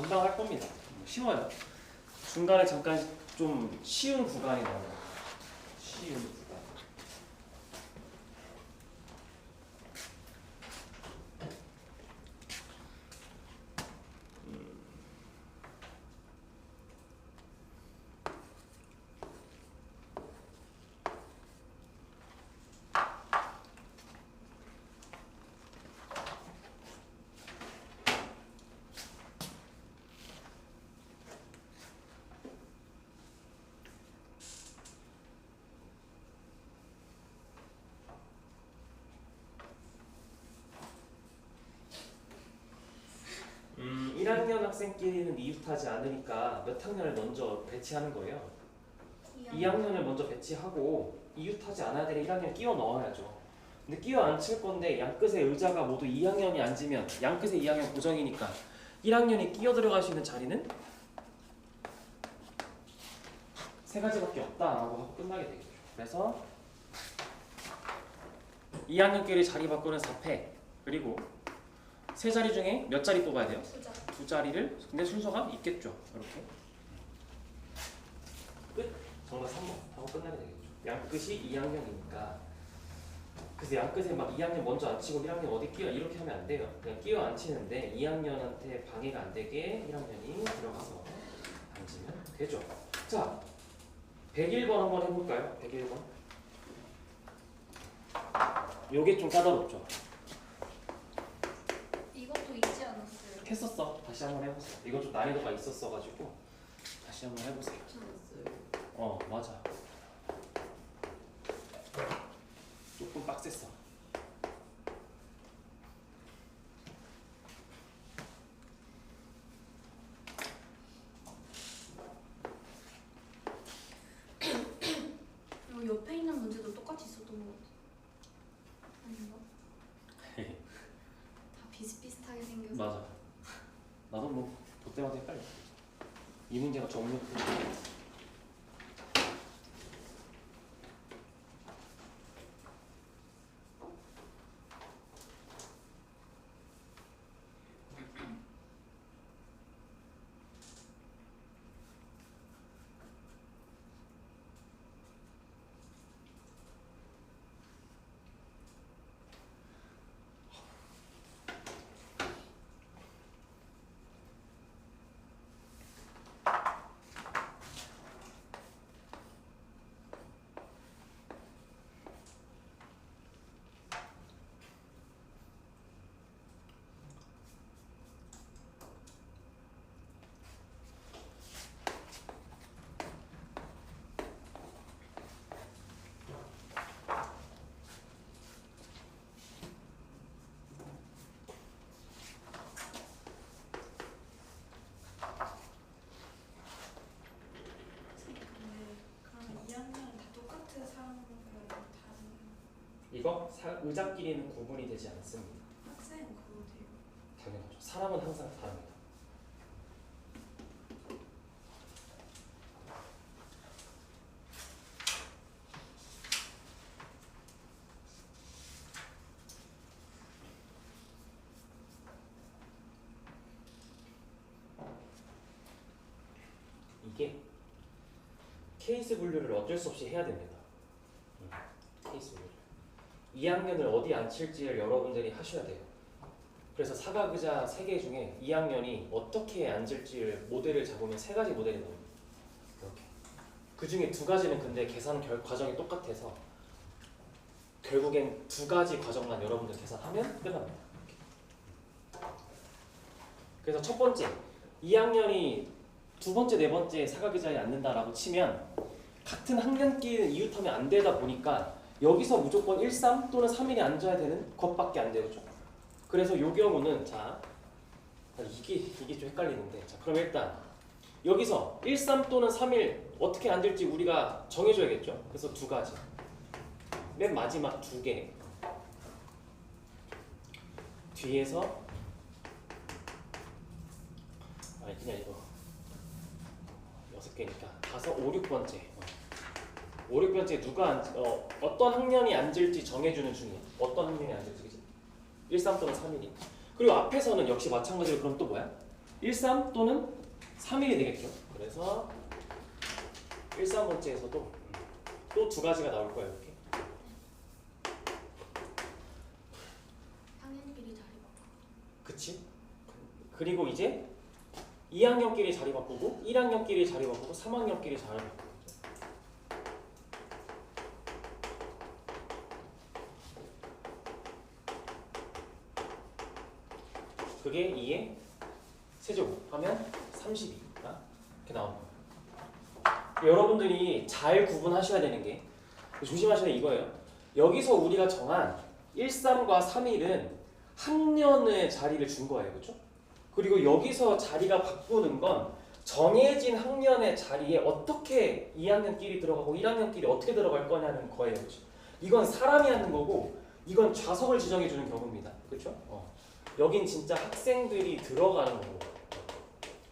금방 할 겁니다. 쉬워요. 중간에 잠깐 좀 쉬운 구간이 나와요. 쉬운 구간. 음, 1학년 학생끼리는 이웃하지 않으니까 몇 학년을 먼저 배치하는 거예요? 2학년을 먼저 배치하고 이웃하지 않아야 되는 1학년 끼워 넣어야죠. 근데 끼워 앉힐 건데 양끝에 의자가 모두 2학년이 앉으면 양끝에 2학년 고정이니까 1학년이 끼어 들어갈 수 있는 자리는 세 가지밖에 없다라고 하고 끝나게 되겠죠. 그래서 2학년끼리 자리 바꾸는 4패 그리고 세 자리 중에 몇 자리 뽑아야 돼요? 두 자리를. 근데 순서가 있겠죠. 이렇게 끝. 정답 3번 하고 끝나게 되겠죠. 양끝이 2학년이니까. 그래서 양끝에 막 2학년 먼저 앉히고 1학년 어디 끼워 이렇게 하면 안 돼요. 그냥 끼워 앉히는데 2학년한테 방해가 안 되게 1학년이 들어가서 앉으면 되죠. 자, 101번 한번 해볼까요? 101번. 요게 좀 까다롭죠. 이것도 있지 않았어요? 했었어. 다시 한번 해보세요. 이거 좀 난이도가 있었어가지고 다시 한번 해보세요. 괜찮았어요. 맞아. 조금 빡셌어. 그리고 옆에 있는 문제도 똑같이 있었던 것 같아. 아닌가? 다 비슷비슷하게 생겨서. 맞아. 나도 뭐 볼 때마다 헷갈려. 이 문제가 정력. 그러면 2학년은 다 똑같은 사람을 다른 이거 의자끼리는 구분이 되지 않습니다. 학생 그거 돼요. 당연하죠. 사람은 항상 다릅니다. 이게 케이스 분류를 어쩔 수 없이 해야 됩니다. 케이스 분류. 2학년을 어디 앉힐지를 여러분들이 하셔야 돼요. 그래서 사각의자 3개 중에 2학년이 어떻게 앉을지를 모델을 잡으면 3가지 모델이 나옵니다. 이렇게. 그 중에 2가지는 근데 계산 과정이 똑같아서 결국엔 2가지 과정만 여러분들 계산하면 끝납니다. 이렇게. 그래서 첫 번째, 2학년이 두 번째, 네 번째 사각의자에 앉는다라고 치면 같은 학년끼리는 이웃하면 안 되다 보니까 여기서 무조건 1, 3 또는 3일이 앉아야 되는 것밖에 안 되죠. 그래서 이 경우는 자 이게 좀 헷갈리는데 자 그럼 일단 여기서 1, 3 또는 3일 어떻게 앉을지 우리가 정해줘야겠죠. 그래서 2가지. 맨 마지막 2개 뒤에서 아니 그냥 이거 6개니까 5, 6, 6번째 5, 6번째 누가 어떤 학년이 앉을지 정해주는 중이에요. 어떤 학년이 앉을지 그치? 1, 3 또는 3일이. 그리고 앞에서는 역시 마찬가지로 그럼 또 뭐야? 13 또는 3일이 되겠죠. 그래서 13번째에서도 또 두 가지가 나올 거예요. 이렇게. 학년끼리 자리 바꿔. 그치? 그리고 이제 2학년끼리 자리 바꾸고 1학년끼리 자리 바꾸고 3학년끼리 자리 바꾸고 그게 2의 세제곱 하면 32가 이렇게 나오는 거예요. 여러분들이 잘 구분하셔야 되는 게 조심하셔야 되는 이거예요. 여기서 우리가 정한 13과 3일은 학년의 자리를 준 거예요. 그렇죠? 그리고 여기서 자리가 바꾸는 건 정해진 학년의 자리에 어떻게 2학년끼리 들어가고 1학년끼리 어떻게 들어갈 거냐는 거예요. 그렇죠? 이건 사람이 하는 거고 이건 좌석을 지정해 주는 경우입니다. 그렇죠? 여긴 진짜 학생들이 들어가는 거고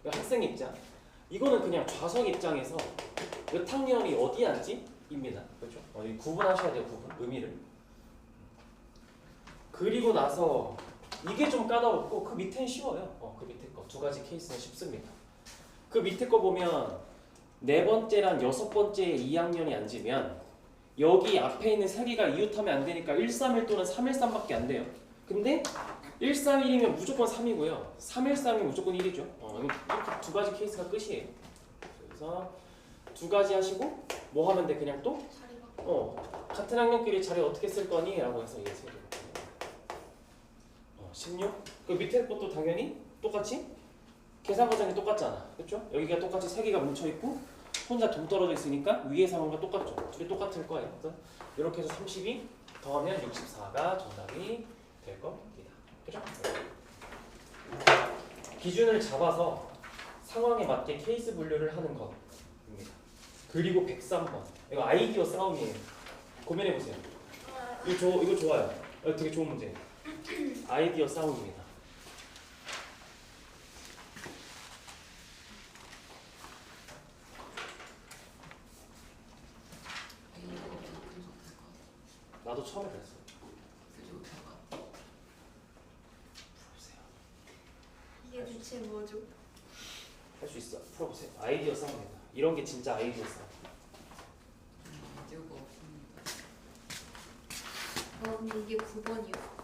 학생 입장 이거는 그냥 좌석 입장에서 몇 학년이 어디 앉지입니다. 그렇죠? 구분하셔야 돼요. 구분 의미를. 그리고 나서 이게 좀 까다롭고 그 밑에는 쉬워요. 그 밑에 거 두 가지 케이스는 쉽습니다. 그 밑에 거 보면 네 번째랑 여섯 번째 2학년이 앉으면 여기 앞에 있는 세 개가 이웃하면 안 되니까 131 또는 313밖에 안 돼요. 근데 131이면 무조건 3이고요. 313이면 무조건 1이죠. 이렇게 두 가지 케이스가 끝이에요. 그래서 두 가지 하시고 뭐 하면 돼? 그냥 또 자리 바꿔. 같은 학년끼리 자리 어떻게 쓸 거니? 라고 해서 이게 세 개. 16. 그 밑에 것도 당연히 똑같이 계산 과정이 똑같잖아. 그렇죠? 여기가 똑같이 세 개가 뭉쳐 있고 혼자 동 떨어져 있으니까 위에 상황과 똑같죠. 둘이 똑같을 거예요. 그래서 이렇게 해서 32 더하면 64가 정답이 될 겁니다. 그죠? 기준을 잡아서 상황에 맞게 케이스 분류를 하는 것입니다. 그리고 103번. 이거 아이디어 싸움이에요. 고민해 보세요. 이거 좋아요. 되게 좋은 문제예요. 아이디어 싸움입니다. 나도 처음에 그랬어. 풀어보세요. 이게 대체 뭐죠? 할 수 있어. 풀어보세요. 아이디어 싸움입니다. 이런 게 진짜 아이디어 싸움. 아이디어가 없습니다. 근데 이게 9번이요.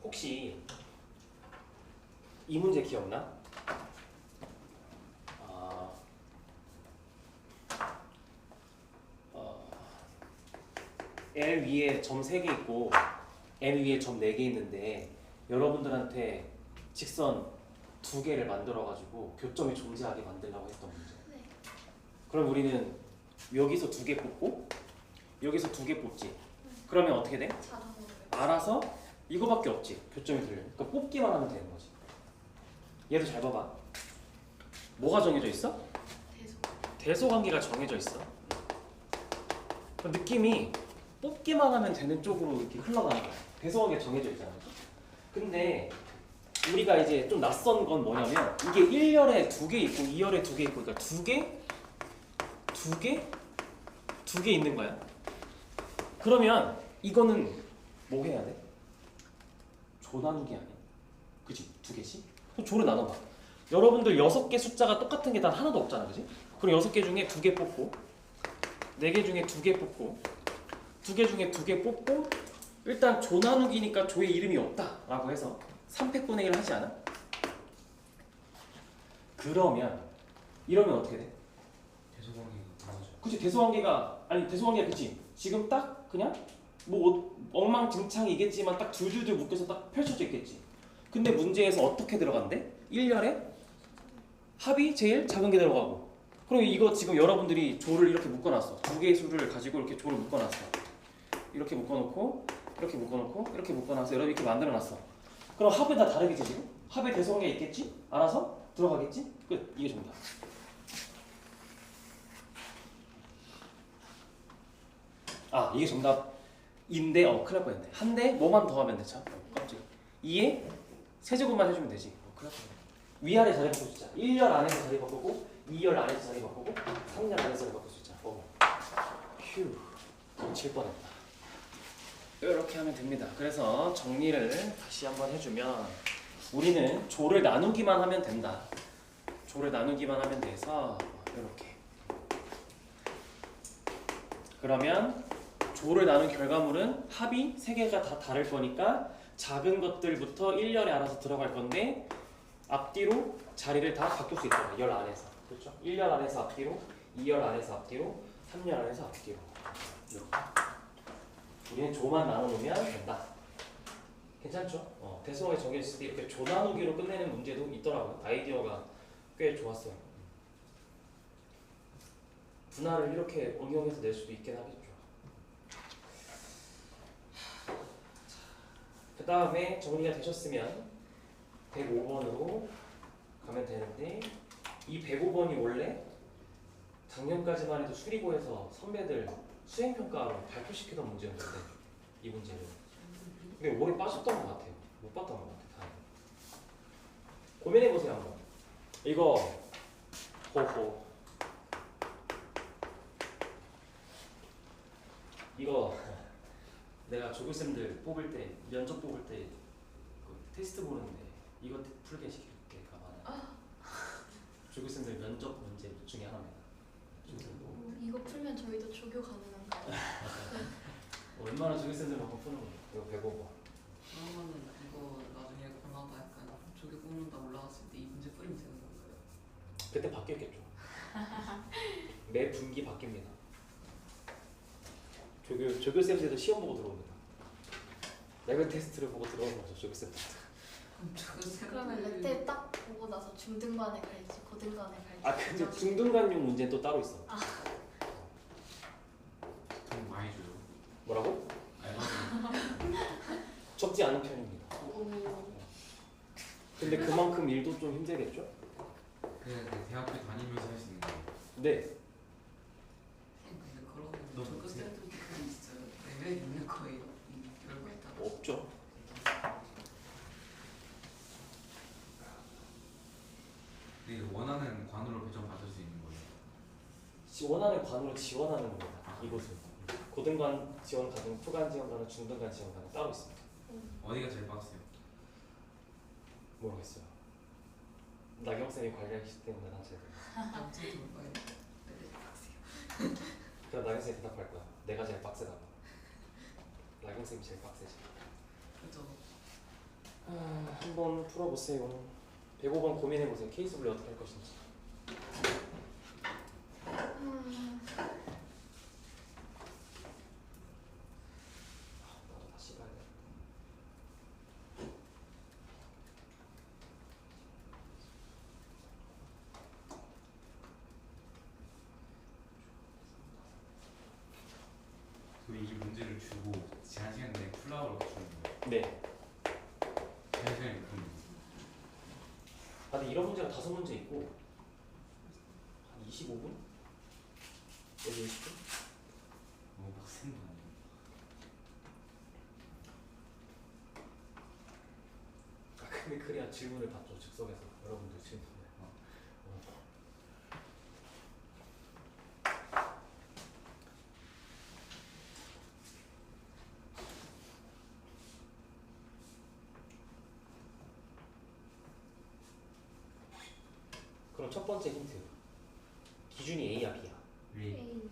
혹시 이 문제 기억나? L 위에 점 3개 있고 L 위에 점 4개 있는데 여러분들한테 직선 2개를 만들어가지고 교점이 존재하게 만들려고 했던 문제. 네. 그럼 우리는 여기서 2개 뽑고 여기서 2개 뽑지. 그러면 어떻게 돼? 자동으로. 알아서 이거밖에 없지. 교점이 들려. 그러니까 뽑기만 하면 되는 거지. 얘도 잘 봐봐. 뭐가 정해져 있어? 대소. 대소 관계가 정해져 있어. 그 느낌이 뽑기만 하면 되는 쪽으로 이렇게 흘러가는 거야. 대소 관계가 정해져 있잖아. 근데 우리가 이제 좀 낯선 건 뭐냐면 이게 1열에 2개 있고 2열에 2개 있고 그러니까 2개 두 개? 두 개 있는 거야. 그러면 이거는 뭐 해야 돼? 조 나누기 아니야? 그치? 두 개씩? 그럼 조를 나눠봐. 여러분들 6개 숫자가 똑같은 게 단 하나도 없잖아, 그치? 그럼 6개 중에 2개 뽑고 4개 중에 2개 뽑고 2개 중에 2개 뽑고 일단 조 나누기니까 조의 이름이 없다라고 해서 3팩분의 1을 하지 않아? 그러면 이러면 어떻게 돼? 대소관계가 나오죠. 그치? 대소관계가 아니 대소관계가 그치? 지금 딱 그냥 뭐 엉망진창이겠지만 딱 줄줄줄 묶여서 딱 펼쳐져 있겠지. 근데 문제에서 어떻게 들어간대? 1열에 합이 제일 작은 게 들어가고. 그럼 이거 지금 여러분들이 조를 이렇게 묶어놨어. 두 개의 수를 가지고 이렇게 조를 묶어놨어. 이렇게 묶어놓고 이렇게 묶어놓고 이렇게 묶어놨어. 여러분 이렇게 만들어놨어. 그럼 합은 다 다르겠지 지금? 합의 대소관계 있겠지? 알아서 들어가겠지? 끝. 이게 정답. 아 이게 정답인데 큰일 날 뻔했네. 한데 뭐만 더하면 돼. 참 깜짝이야. 2에 세제곱만 해주면 되지. 큰일 날 뻔했네. 위아래 자리 바꿀 수 있잖아. 1열 안에서 자리 바꾸고 2열 안에서 자리 바꾸고 3열 안에서 자리 바꿀 수 있잖아. 휴 칠 뻔했다. 이렇게 하면 됩니다. 그래서 정리를 다시 한번 해주면 우리는 조를 나누기만 하면 된다. 조를 나누기만 하면 돼서 이렇게. 그러면 조를 나눈 결과물은 합이 3개가 다 다를 거니까 작은 것들부터 1열에 알아서 들어갈 건데 앞뒤로 자리를 다 바꿀 수 있다. 열 안에서. 그렇죠? 1열 안에서 앞뒤로, 2열 안에서 앞뒤로, 3열 안에서 앞뒤로. 이렇게. 우리는 조만 나눠놓으면 된다. 괜찮죠? 대소하게 정해졌을 때 이렇게 조 나누기로 끝내는 문제도 있더라고요. 아이디어가 꽤 좋았어요. 분할을 이렇게 응용해서 낼 수도 있긴 하겠죠. 그 다음에 정리가 되셨으면 105번으로 가면 되는데 이 105번이 원래 작년까지만 해도 수리고에서 선배들 수행평가로 발표시키던 문제였는데 이 문제를 근데 올해 빠졌던 것 같아요. 못 봤던 것 같아요. 고민해보세요 한번. 이거 호호 이거 내가 조교쌤들 뽑을 때 면접 뽑을 때 그 테스트 보는데 이거 풀게 시킬 때가 많아요. 조교쌤들 면접 문제 중에 하나입니다. 이거 풀면 저희도 조교 가능한가요? 얼마나 조교쌤들 갖고 푸는 거예요? 이거 105번. 그러면은 이거 나중에 고나다 약간 조개 뽑는다 올라갔을 때 이 문제 뿌리면 되는 건가요? 그때 바뀌었겠죠. 매 분기 바뀝니다. 조교쌤들도 시험 보고 들어옵니다. 레벨 테스트를 보고 들어오는 거죠, 조교쌤들. 그러면 레테 딱 보고 나서 중등반에 갈지 고등반에 갈지. 아 근데 중등간용 문제는 또 따로 있어. 돈 많이 줘요. 뭐라고? 알바생. 적지 않은 편입니다. 근데 그만큼 일도 좀 힘들겠죠? 그냥 그 대학교 다니면서 할 수 있는 거예요. 네. 근데 그러면 너 조교 쌤들끼리 진짜 레벨 있는 거예요? 이 결과에 따라 없죠. 근데 이거 원하는 관으로 배정 받을 수 있는 거예요. 원하는 관으로 지원하는 겁니다. 이곳은 고등관 지원관은 후관 지원관은 중등관 지원관은 따로 있습니다. 어디가 제일 빡세요? 모르겠어요. 나경쌤이 관리하기 때문에 난 제가. 남자 돌봐야 레벨 빡세요. 그럼 나경쌤이 대답할 거야. 내가 제일 빡세다고. 나경쌤이 제일 빡세지. 그죠? 한번 풀어보세요. 105번 고민해보세요. 케이스 분류 어떻게 할 것인지. 나도 다시 봐야 돼. 우리 이 문제를 주고 제한 시간 내에 풀라고 이렇게 주는 거예요. 네. 제한 시간이 몇 분이에요? 아, 근데 이런 문제가 5문제 있고 한 25분? 여기 20분? 너무 빡센 거 아니에요? 아, 근데 그래야 질문을 받죠. 즉석에서 여러분들 질문을. 그럼 첫 번째 힌트. 기준이 A야 B야? A. A.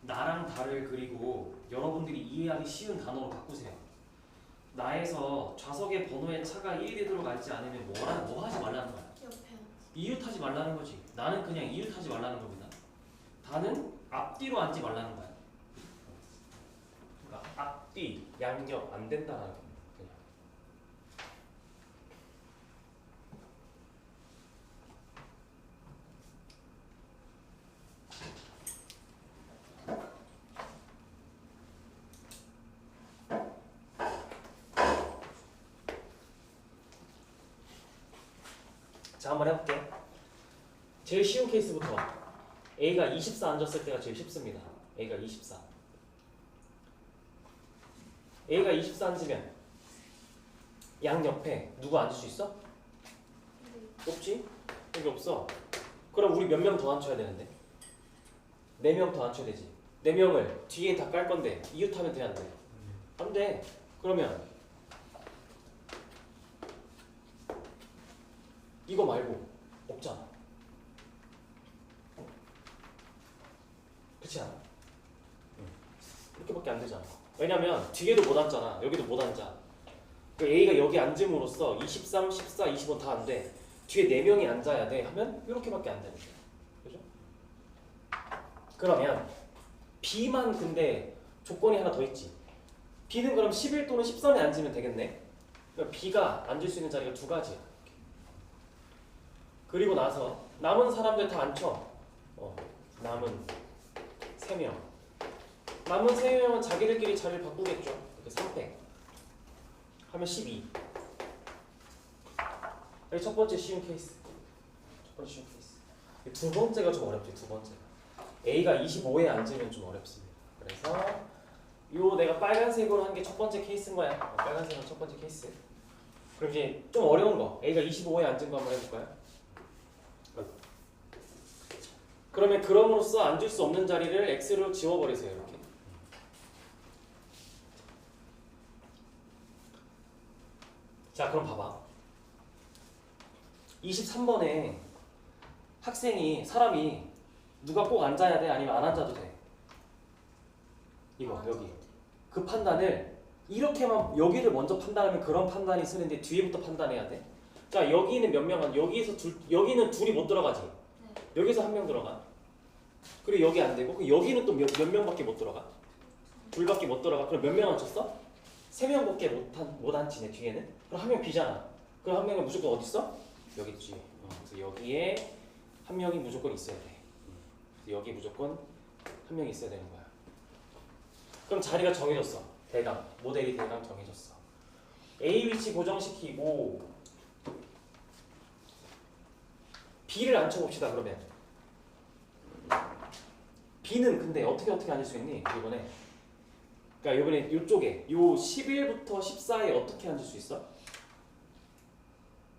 나랑 다를 그리고 여러분들이 이해하기 쉬운 단어로 바꾸세요. 나에서 좌석의 번호에 차가 1대도록 앉지 않으면 뭐 하지 말라는 거야? 옆에. 이웃하지 말라는 거지. 나는 그냥 이웃하지 말라는 겁니다. 다는 앞뒤로 앉지 말라는 거야. 그러니까 앞뒤, 양옆 안 된다라는 겁니다. 그냥. 자, 한번 해볼게. 제일 쉬운 케이스부터. A가 24 앉았을 때가 제일 쉽습니다. A가 24. A가 24 앉으면 양옆에 누구 앉을 수 있어? 없지? 여기 없어. 그럼 우리 몇 명 더 앉혀야 되는데? 4명 더 앉혀야 되지. 4명을 뒤에 다 깔 건데 이웃하면 돼, 안 돼? 안 돼. 그러면 이거 말고 없잖아. 그렇지 않아? 이렇게밖에 안 되잖아. 왜냐면 뒤에도 못 앉잖아. 여기도 못 앉아. 그 A가 여기 앉음으로써 23, 14, 25 다 안 돼. 뒤에 4명이 앉아야 돼 하면 이렇게밖에 안 되는 거야. 그죠? 그러면 B만 근데 조건이 하나 더 있지. B는 그럼 11 또는 13에 앉으면 되겠네. 그러니까 B가 앉을 수 있는 자리가 2가지야. 그리고 나서 남은 사람들 다 앉혀. 남은 3명. 남은 3명은 자기들끼리 자리를 바꾸겠죠. 300 하면 12. 여기 첫 번째 쉬운 케이스. 첫 번째 쉬운 케이스. 두 번째가 좀 어렵죠. 두 번째가. A가 25에 앉으면 좀 어렵습니다. 그래서 요 내가 빨간색으로 한 게 첫 번째 케이스인 거야. 빨간색은 첫 번째 케이스. 그럼 이제 좀 어려운 거. A가 25에 앉은 거 한번 해볼까요? 그러면 그럼으로써 앉을 수 없는 자리를 X로 지워버리세요. 이렇게. 자, 그럼 봐봐. 23번에 사람이 누가 꼭 앉아야 돼? 아니면 안 앉아도 돼? 이거 여기. 그 판단을 이렇게만 여기를 먼저 판단하면 그런 판단이 쓰는데 뒤에부터 판단해야 돼. 자, 여기는 몇 명 여기는 둘이 못 들어가지. 여기서 한 명 들어가. 그리고 여기 안 되고 여기는 또 몇 명밖에 못 들어가. 둘밖에 못 들어가. 그럼 몇 명 앉혔어? 3명밖에 못 앉히네 뒤에는. 그럼 한 명 비잖아. 그럼 한 명은 무조건 어디 있어? 여기 있지. 그래서 여기에 한 명이 무조건 있어야 돼. 그래서 여기 무조건 한 명이 있어야 되는 거야. 그럼 자리가 정해졌어. 모델이 대강 정해졌어. A 위치 고정시키고 B를 앉혀봅시다. 그러면 B는 근데 어떻게 앉을 수 있니? 이번에 그러니까 이번에 이쪽에 요 11부터 14에 어떻게 앉을 수 있어?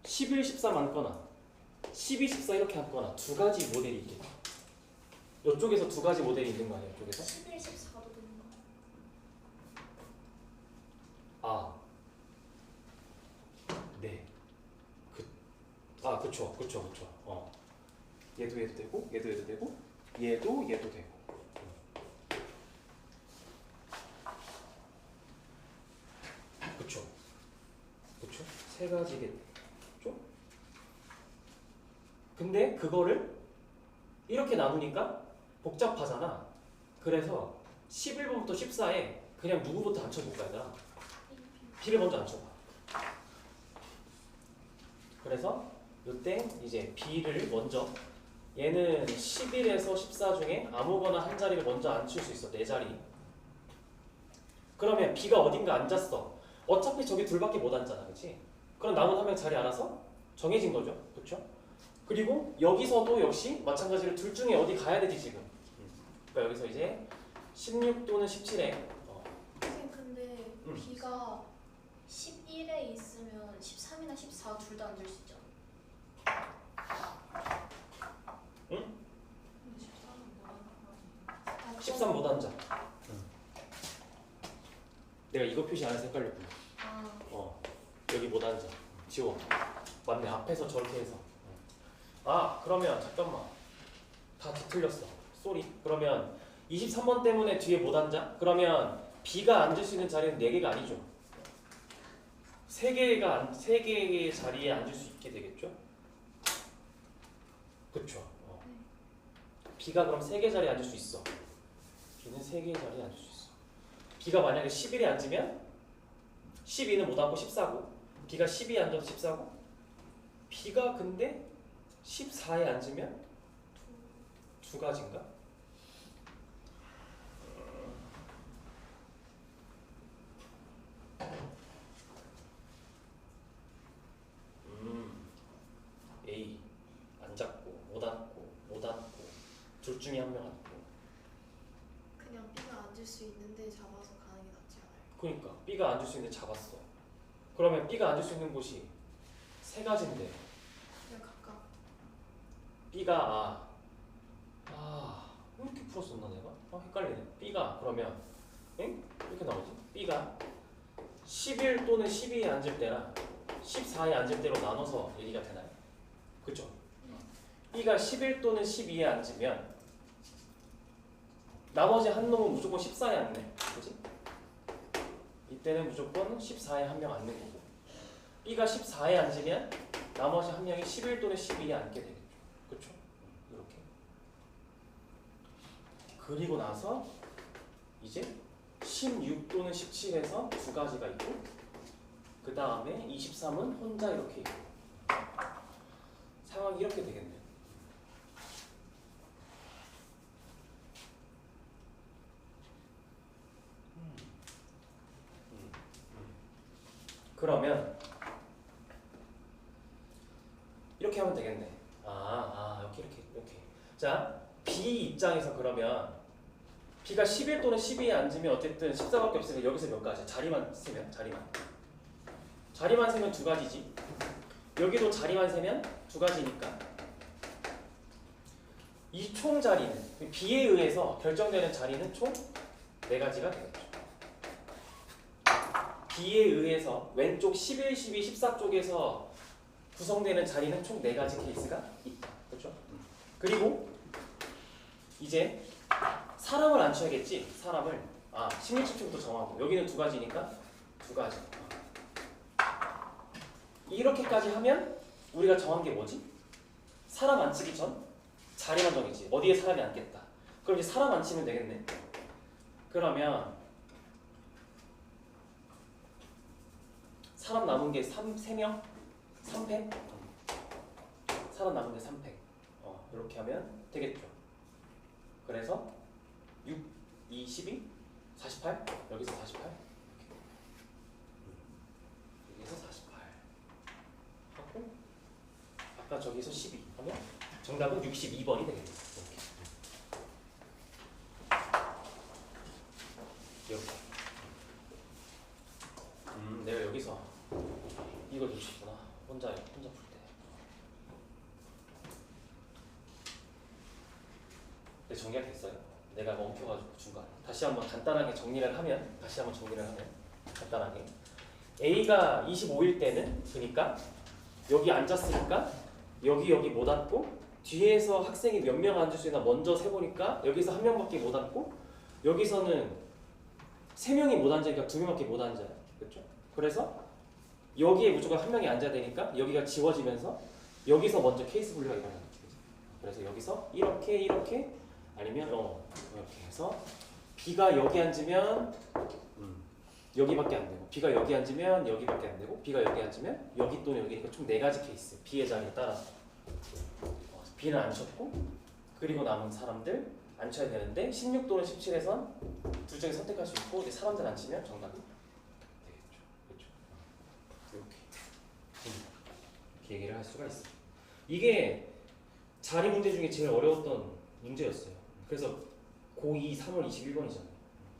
11, 13 앉거나 12, 14 이렇게 앉거나 두 가지 모델이 있겠다. 이쪽에서 두 가지 모델이 있는 거 아니야? 이쪽에서? 11, 14도 되는 거. 아, 네. 그쵸. 얘도 되고, 얘도 되고, 얘도 되고. 그쵸. 세 가지겠죠? 근데 그거를 이렇게 나누니까 복잡하잖아. 그래서 11번부터 14에 그냥 누구부터 앉혀볼까 얘들아? B를 먼저 앉혀봐. 그래서 이때 이제 B를 먼저 얘는 11에서 14 중에 아무거나 한 자리를 먼저 앉힐 수 있어. 4자리. 그러면 B가 어딘가 앉았어. 어차피 저기 둘밖에 못 앉잖아. 그치? 그럼 남은 한 명 자리 알아서 정해진 거죠. 그쵸? 그리고 여기서도 역시 마찬가지로 둘 중에 어디 가야 되지 지금. 그러니까 여기서 이제 16 또는 17에 선생님 근데 응. B가 11에 있으면 13이나 14 둘 다 앉을 수 있죠? 응? 근데 14는 뭐라는 13 못 앉아. 내가 이거 표시 안 해서 헷갈렸구나. 아, 여기 못 앉아. 지워. 맞네. 앞에서 저렇게 해서. 아 그러면 잠깐만. 다 뒤틀렸어. 쏘리. 그러면 23번 때문에 뒤에 못 앉아? 그러면 B가 앉을 수 있는 자리는 4개가 아니죠. 3개의 자리에 앉을 수 있게 되겠죠? 그쵸? B가 그럼 3개 자리에 앉을 수 있어. B는 3개의 자리에 앉을 수 있어. B가 만약에 11에 앉으면 12는 못 앉고 14고 B가 12에 앉아서 14고 B가 근데 14에 앉으면 두 가지인가? A 앉았고 못 앉고 둘 중에 한 명 앉고 그냥 B가 앉을 수 있는데 잡아서 가는 게 낫지 않아요? 그러니까 B가 앉을 수 있는데 잡았어. 그러면 B가 앉을 수 있는 곳이 세 가지인데 그냥 각각 B가 이렇게 풀었었나 내가? 헷갈리네. B가 그러면 응? 이렇게 나오지? B가 11 또는 12에 앉을 때랑 14에 앉을 때로 나눠서 얘기가 되나요? 그쵸? B가 11 또는 12에 앉으면 나머지 한 놈은 무조건 14에 앉네. 그치? 이때는 무조건 14에 한 명 앉는 거고 B가 14에 앉으면 나머지 한 명이 11 또는 12에 앉게 되겠죠. 그쵸? 이렇게. 그리고 나서 이제 16 또는 17에서 두 가지가 있고 그 다음에 23은 혼자 이렇게 있고 상황이 이렇게 되겠네요. 그러면 이렇게 하면 되겠네. 이렇게. 자, B 입장에서 그러면 B가 11 또는 12에 앉으면 어쨌든 14밖에 없으니까 여기서 몇 가지? 자리만 세면 두 가지지. 여기도 자리만 세면 두 가지니까 이 총 자리는 B에 의해서 결정되는 자리는 총 4가지가 되겠죠. B에 의해서 왼쪽 11, 12, 14 쪽에서 구성되는 자리는 총 4가지 케이스가 있다. 그렇죠? 그리고 이제 사람을 앉혀야겠지. 사람을 16, 17부터 정하고 여기는 두 가지니까 두 가지. 이렇게까지 하면 우리가 정한 게 뭐지? 사람 앉히기 전 자리만 정했지. 어디에 사람이 앉겠다. 그럼 이제 사람 앉히면 되겠네. 그러면 사람 남은 게 3명? 3팩? 사람 남은 게 3팩. 이렇게 하면 되겠죠. 그래서 6, 2, 12, 48, 여기서 48, 여기서 48 하고 아까 저기서 12 하면 정답은 62번이 되겠네요. 이렇게. 내가 여기서 이걸 놓쳤구나. 혼자 풀 때. 네, 정리가 됐어요. 내가 멈춰가지고 중간에 다시 한번 간단하게 정리를 하면 간단하게 A가 25일 때는 그러니까 여기 앉았으니까 여기 못 앉고 뒤에서 학생이 몇 명 앉을 수 있나 먼저 세보니까 여기서 한 명밖에 못 앉고 여기서는 3명이 못 앉으니까 2명밖에 못 앉아요. 그렇죠? 그래서 여기에 무조건 한 명이 앉아야 되니까 여기가 지워지면서 여기서 먼저 케이스 분류가 일어나는 거죠. 그래서 여기서 이렇게 아니면 이렇게 해서 B가 여기 앉으면 여기밖에 안 되고 B가 여기 앉으면 여기밖에 안 되고 B가 여기 앉으면 여기 또는 여기니까 총 4가지 케이스 B의 자리에 따라서 B는 앉혔고 그리고 남은 사람들 앉혀야 되는데 16 또는 17에선 둘 중에 선택할 수 있고 이제 사람들 앉히면 정답이 되겠죠. 그렇죠? 이렇게 얘기를 할 수가 있어. 이게 자리 문제 중에 제일 어려웠던 문제였어요. 그래서 고2 3월 21번이잖아요.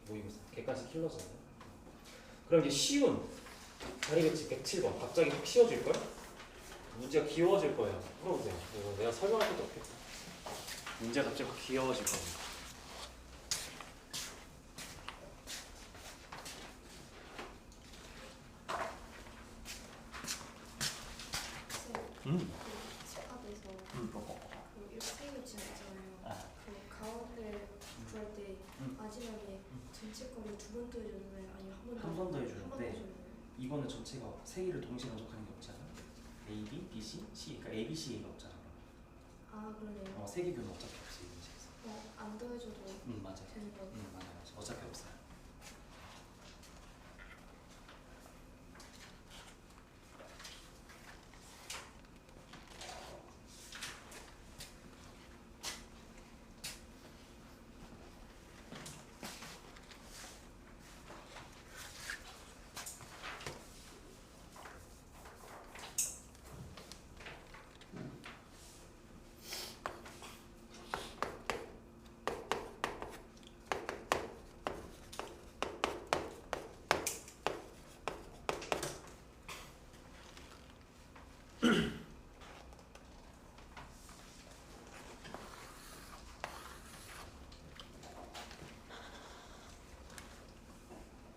모의고사 객관식 킬러잖아요. 그럼 이제 쉬운 자리 배치 107번 갑자기 확 쉬워질걸? 문제가 귀여워질 거예요. 풀어보세요. 이거 내가 설명할 것도 없겠다. 문제가 갑자기 확 귀여워질 겁니다. 집합에서 그 이렇게 세 개 지금 있잖아요. 그 가운데 구할 때 마지막에 전체 거를 두 번 더 해줬나요? 아니면 한 번 더? 한 번 더 한번 해주는데 더 해줬나요? 이거는 전체가 세 개를 동시에 가족하는 게 없잖아. A, B, B, C, C. 그러니까 A, B, C가 없잖아. 아 그러네요. 세 개 교는 어차피 없어 이 문제에서. 안 더해줘도 맞아요. 되는 거. 맞아요. 어차피 없어요.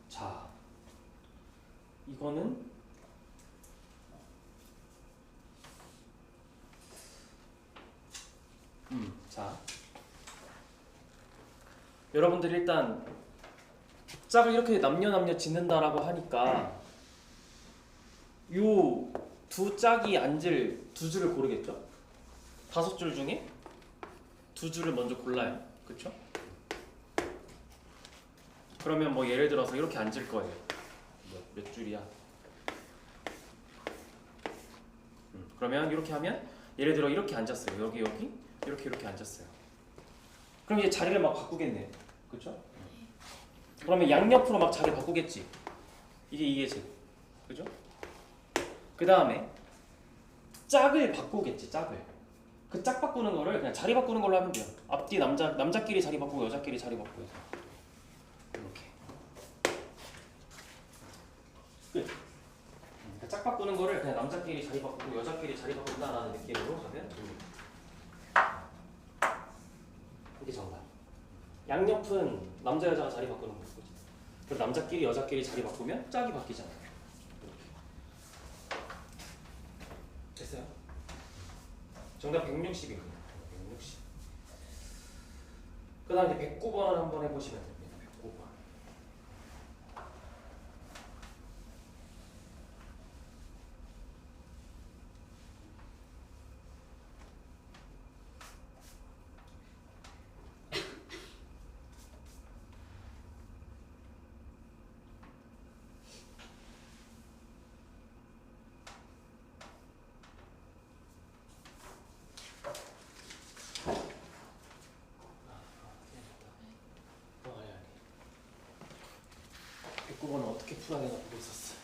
자, 이거는 자, 여러분들 일단 짝을 이렇게 남녀 짓는다라고 하니까 요 두 짝이 앉을 두 줄을 고르겠죠? 5줄 중에 두 줄을 먼저 골라요. 그렇죠? 그러면 뭐 예를 들어서 이렇게 앉을 거예요. 몇 줄이야? 그러면 이렇게 하면 예를 들어 이렇게 앉았어요. 여기 이렇게 앉았어요. 그럼 이제 자리를 막 바꾸겠네요. 그렇죠? 그러면 양옆으로 막 자리 바꾸겠지. 이게 제. 그죠? 그 다음에 짝을 바꾸겠지. 짝을. 그 짝 바꾸는 거를 그냥 자리 바꾸는 걸로 하면 돼요. 앞뒤 남자끼리 자리 바꾸고 여자끼리 자리 바꾸고 해서. 이렇게. 끝. 그러니까 짝 바꾸는 거를 그냥 남자끼리 자리 바꾸고 여자끼리 자리 바꾼다라는 느낌으로 하면 이게 정답. 양옆은 남자 여자가 자리 바꾸는 거지. 그럼 남자끼리 여자끼리 자리 바꾸면 짝이 바뀌잖아요. 됐어요? 정답 160입니다. 160. 그 다음 이제 109번을 한번 해보시면 됩니다. 109번. 아니. 109번은 어떻게 풀어야 되나 보고 있었어.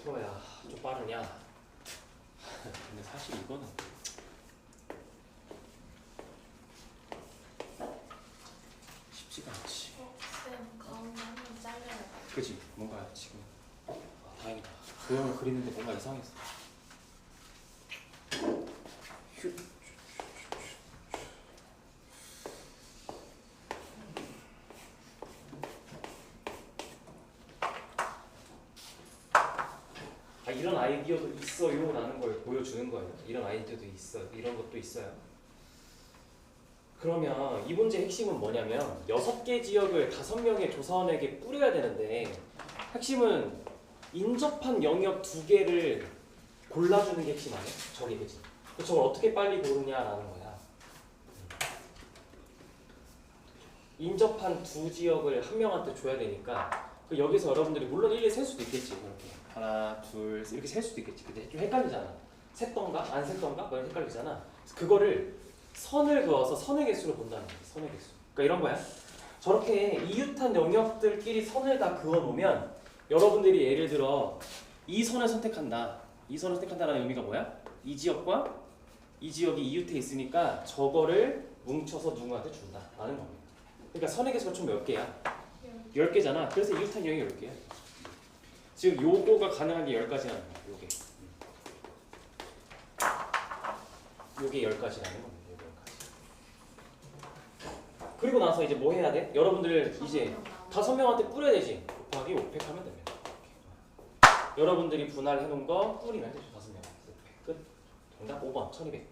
풀어야 좀 빠르냐? 근데 사실 이거는 쉽지가 않지. 쌤 가운데 한 번 잘라야 돼. 그지? 뭔가 지금 다행이다. 도형을 그리는데 뭔가 이상했어. 휴. 이런 아이디어도 있어요 라는 걸 보여주는 거예요. 이런 아이디어도 있어요. 이런 것도 있어요. 그러면 이 문제의 핵심은 뭐냐면 6개 지역을 5명의 조사원에게 뿌려야 되는데 핵심은 인접한 영역 2개를 골라주는 게 핵심 아니야? 저게 그치? 저걸 어떻게 빨리 고르냐라는 거야. 인접한 2 지역을 한 명한테 줘야 되니까 여기서 여러분들이 물론 일일이 셀 수도 있겠지. 이렇게 하나, 둘, 이렇게 셀 수도 있겠지. 근데 좀 헷갈리잖아. 셌던가 안 셌던가 뭐 헷갈리잖아. 그래서 그거를 선을 그어서 선의 개수로 본다는 거야. 선의 개수. 그러니까 이런 거야. 저렇게 이웃한 영역들끼리 선을 다 그어 놓으면 여러분들이 예를 들어 이 선을 선택한다. 이 선을 선택한다는 의미가 뭐야? 이 지역과 이 지역이 이웃해 있으니까 저거를 뭉쳐서 누구한테 준다. 라는 겁니다. 그러니까 선의 개수가 총 몇 개야? 10개잖아. 그래서 이웃한 영역이 10개야. 즉 요거가 가능한 게 10가지라는 거야. 요게 10가지라는 겁니다. 요게 10가지. 그리고 나서 이제 뭐 해야 돼? 여러분들 이제 5명한테 뿌려야 되지. 곱하기 5팩 하면 됩니다. 이렇게. 여러분들이 분할해 놓은 거 뿌리면 되죠. 5명한테 5팩. 끝. 정답 5번 1200.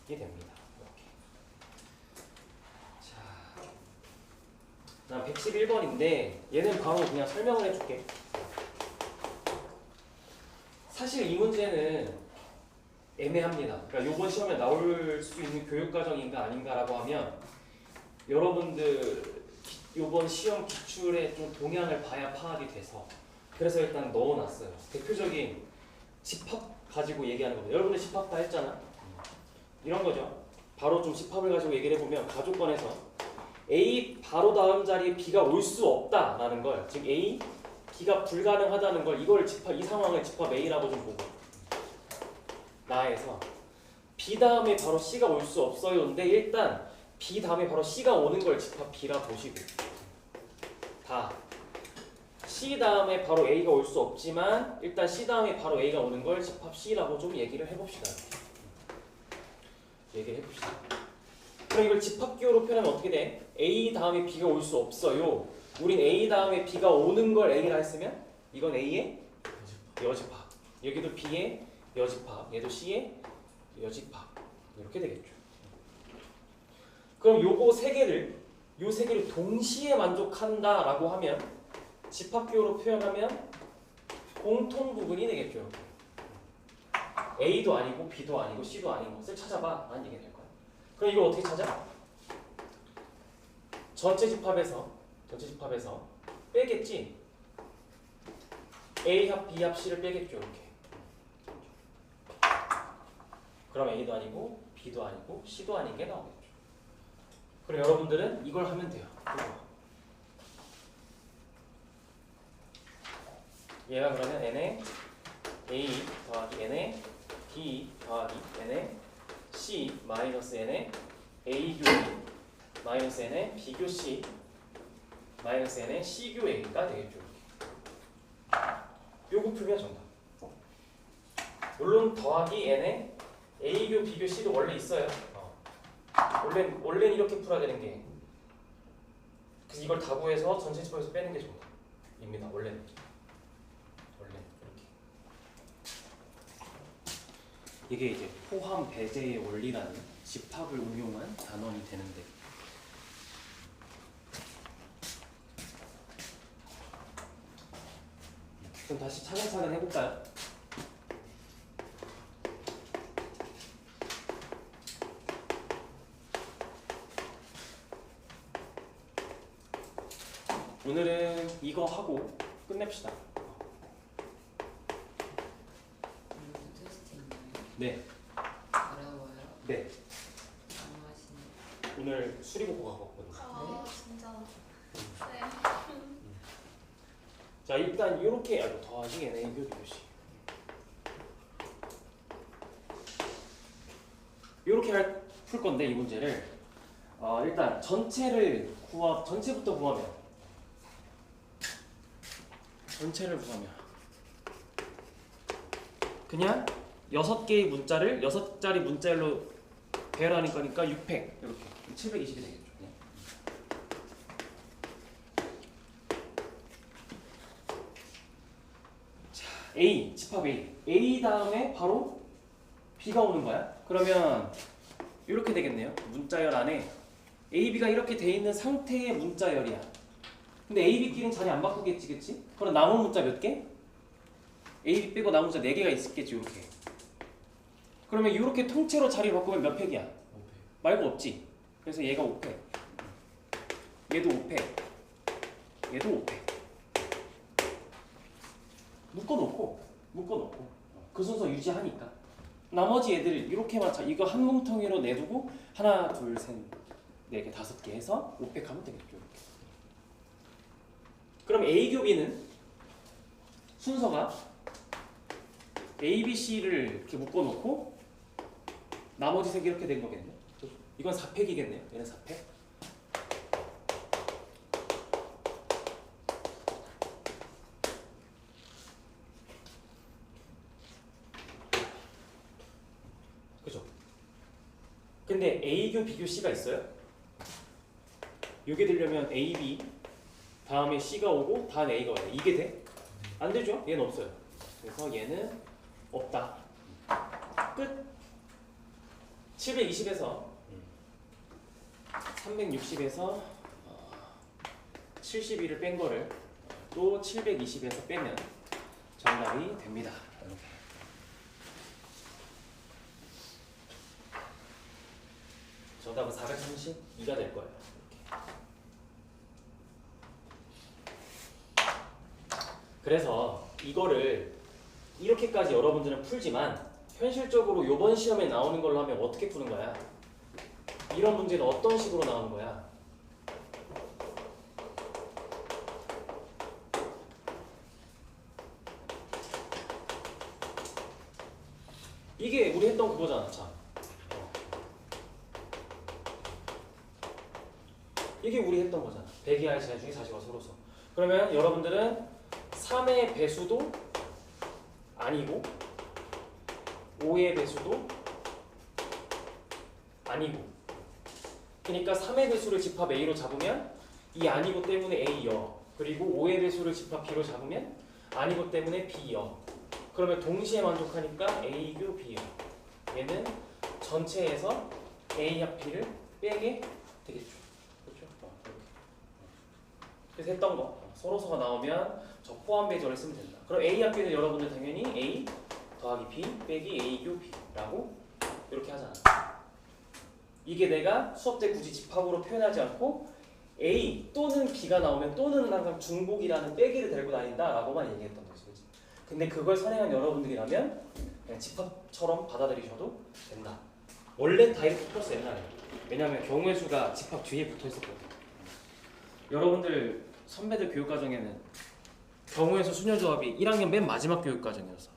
이게 됩니다. 나 111번인데 얘는 바로 그냥 설명을 해줄게. 사실 이 문제는 애매합니다. 그러니까 이번 시험에 나올 수 있는 교육과정인가 아닌가라고 하면 여러분들 이번 시험 기출에 좀 동향을 봐야 파악이 돼서 그래서 일단 넣어놨어요. 대표적인 집합 가지고 얘기하는 겁니다. 여러분들 집합 다 했잖아. 이런 거죠. 바로 좀 집합을 가지고 얘기를 해보면 가족권에서 A 바로 다음 자리에 B가 올 수 없다라는 걸, 즉 A, B가 불가능하다는 걸 이걸 이 상황을 집합 A라고 좀 보고 나에서 B 다음에 바로 C가 올 수 없어요인데 일단 B 다음에 바로 C가 오는 걸 집합 B라 보시고 다 C 다음에 바로 A가 올 수 없지만 일단 C 다음에 바로 A가 오는 걸 집합 C라고 좀 얘기를 해봅시다. 얘기를 해봅시다. 그럼 이걸 집합기호로 표현하면 어떻게 돼? A 다음에 B가 올 수 없어요. 우린 A 다음에 B가 오는 걸 A라 했으면 이건 A의 여집합. 여기도 B의 여집합. 얘도 C의 여집합. 이렇게 되겠죠. 그럼 요거 세 개를 동시에 만족한다라고 하면 집합기호로 표현하면 공통 부분이 되겠죠. A도 아니고 B도 아니고 C도 아닌 것을 찾아봐. 라는 얘기가 될 거야. 그럼 이걸 어떻게 찾아? 전체 집합에서 빼겠지? A 합 B 합 C를 빼겠죠. 이렇게. 그럼 A도 아니고 B도 아니고 C도 아닌 게 나오겠죠. 그럼 여러분들은 이걸 하면 돼요. 얘가 그러면 n에 A 더하기 n에 B 더하기 n에 C 마이너스 n에 A 교 A 마이너스 n에 B 교 C 마이너스 n에 C 교 A가 되겠죠. 요거 풀면 정답. 물론 더하기 n에 A 교 B 교 C도 원래 있어요. 원래는 이렇게 풀어야 되는 게 그래서 이걸 다 구해서 전체 집합에서 빼는 게 정답입니다. 원래는 이렇게 이게 이제 포함 배제의 원리라는 집합을 응용한 단원이 되는데 그럼 다시 차근차근 해볼까요? 오늘은 이거 하고 끝냅시다. 오늘도 테스트 있나요? 네. 어려워요? 네. 안녕하시네. 오늘 수리복고 가고 왔거든요. 아 진짜 네. 자 일단 이렇게 더하시겠네 A교 비교식. 이렇게 풀 건데 이 문제를 일단 전체부터 구하면 그냥 6개의 문자를 6자리 문자열로 배열하는 거니까 600 이렇게 720이 되겠죠. 그냥. 자, A 집합 A 다음에 바로 B가 오는 거야. 그러면 이렇게 되겠네요. 문자열 안에 A, B가 이렇게 돼 있는 상태의 문자열이야. 근데 A, B끼리는 자리 안 바꾸겠지, 그치? 그럼 남은 문자 몇 개? A, B 빼고 남은 문자 4개가 있겠지, 이렇게. 그러면 이렇게 통째로 자리를 바꾸면 몇 팩이야? 5팩. 말고 없지. 그래서 얘가 5팩. 얘도 5팩. 얘도 5팩. 묶어놓고 그 순서 유지하니까. 나머지 애들 이렇게만 이거 한 뭉텅이로 내두고 하나, 둘, 셋, 네 개, 5개 해서 5팩 하면 되겠죠. 이렇게. 그럼 A교 B는 순서가 A, B, C를 이렇게 묶어놓고 나머지 3개 이렇게 된 거겠네. 이건 4팩이겠네요. 얘는 4팩. 그죠? 근데 A교 B교 C가 있어요? 이게 되려면 A, B 다음에 C가 오고 다음에 A가 와요. 이게 돼? 안 되죠? 얘는 없어요. 그래서 얘는 없다. 끝. 720에서 360에서 72를 뺀 거를 또 720에서 빼면 정답이 됩니다. 이렇게. 정답은 432가 될 거예요. 이렇게. 그래서 이거를 이렇게까지 여러분들은 풀지만 현실적으로 이번 시험에 나오는 걸로 하면 어떻게 푸는 거야? 이런 문제는 어떤 식으로 나오는 거야? 이게 우리 했던 그거잖아. 참. 이게 우리 했던 거잖아. 배기할 시간 중에 40과 서로서. 그러면 여러분들은 3의 배수도 아니고 5의 배수도 아니고, 그러니까 3의 배수를 집합 A로 잡으면 이 아니고 때문에 A여, 그리고 5의 배수를 집합 B로 잡으면 아니고 때문에 B여. 그러면 동시에 만족하니까 A교 B여. 얘는 전체에서 A 합 B를 빼게 되겠죠. 그렇죠? 이렇게. 그래서 했던 거 서로서가 나오면 저 포함 배절을 쓰면 된다. 그럼 A 합 B는 여러분들 당연히 A 더하기 B 빼기 A교 B라고 이렇게 하잖아. 이게 내가 수업 때 굳이 집합으로 표현하지 않고 A 또는 B가 나오면 또는 항상 중복이라는 빼기를 데리고 다닌다라고만 얘기했던 거지. 그치? 근데 그걸 선행한 여러분들이라면 그냥 집합처럼 받아들이셔도 된다. 원래 다이렉트 풀었어 옛날에. 왜냐하면 경우의 수가 집합 뒤에 붙어 있었거든. 여러분들 선배들 교육과정에는 경우의 수 수녀조합이 1학년 맨 마지막 교육과정이었어.